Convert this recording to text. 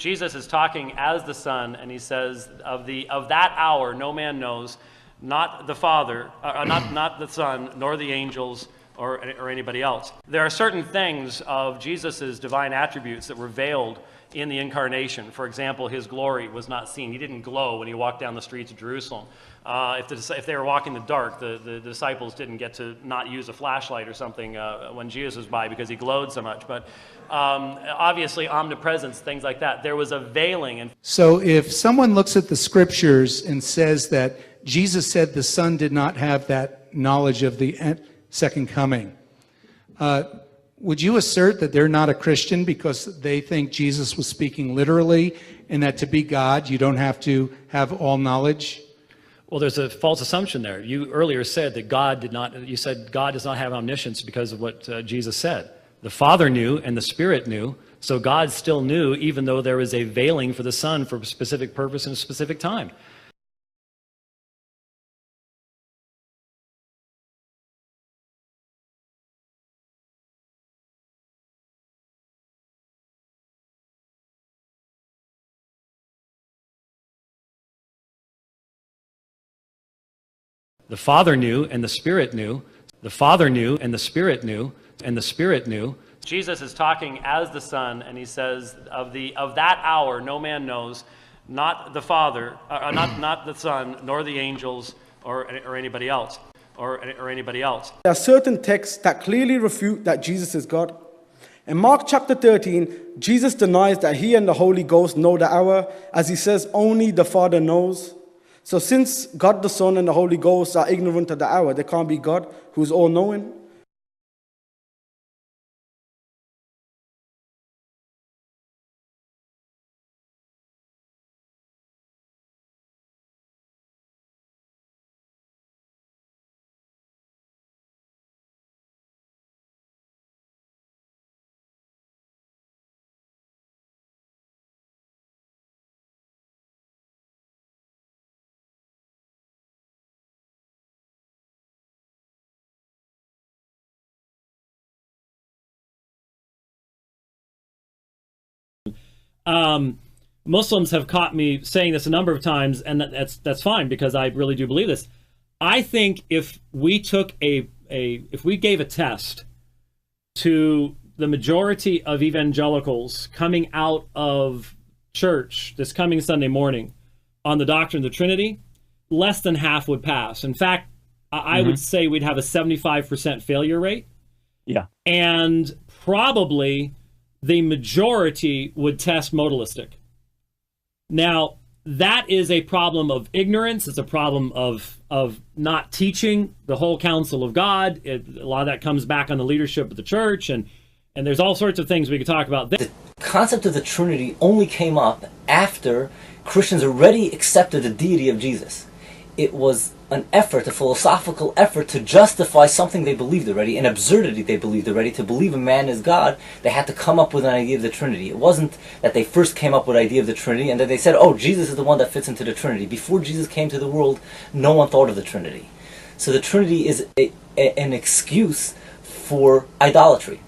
Jesus is talking as the Son, and he says, of that hour no man knows, not the Father, not the Son, nor the angels, or anybody else. There are certain things of Jesus' divine attributes that were veiled in the incarnation. For example, his glory was not seen. He didn't glow when he walked down the streets of Jerusalem. If they were walking in the dark, the disciples didn't get to not use a flashlight or something when Jesus was by because he glowed so much. But obviously, omnipresence, things like that. There was a veiling. So if someone looks at the scriptures and says that Jesus said the Son did not have that knowledge of the second coming, would you assert that they're not a Christian because they think Jesus was speaking literally and that to be God, you don't have to have all knowledge? Well, there's a false assumption there. You earlier said that God does not have omniscience because of what Jesus said. The Father knew and the Spirit knew, so God still knew even though there was a veiling for the Son for a specific purpose and a specific time. The Father knew and the Spirit knew. The Father knew and the Spirit knew, and the Spirit knew. Jesus is talking as the Son, and he says, of that hour no man knows, not the Father, not the Son, nor the angels, or anybody else, or anybody else. There are certain texts that clearly refute that Jesus is God. In Mark chapter 13, Jesus denies that he and the Holy Ghost know the hour, as he says only the Father knows. So since God the Son and the Holy Ghost are ignorant of the hour, there can't be God who's all-knowing. Muslims have caught me saying this a number of times, and that's fine because I really do believe this. I think if we took if we gave a test to the majority of evangelicals coming out of church this coming Sunday morning on the doctrine of the Trinity, less than half would pass. In fact, I would say we'd have a 75% failure rate. Yeah. And probably the majority would test modalistic. Now, that is a problem of ignorance. It's a problem of not teaching the whole counsel of God. A lot of that comes back on the leadership of the church, and there's all sorts of things we could talk about. The concept of the Trinity only came up after Christians already accepted the deity of Jesus. It was an effort, a philosophical effort to justify something they believed already, an absurdity they believed already. To believe a man is God, they had to come up with an idea of the Trinity. It wasn't that they first came up with the idea of the Trinity and then they said, oh, Jesus is the one that fits into the Trinity. Before Jesus came to the world, no one thought of the Trinity. So the Trinity is an excuse for idolatry.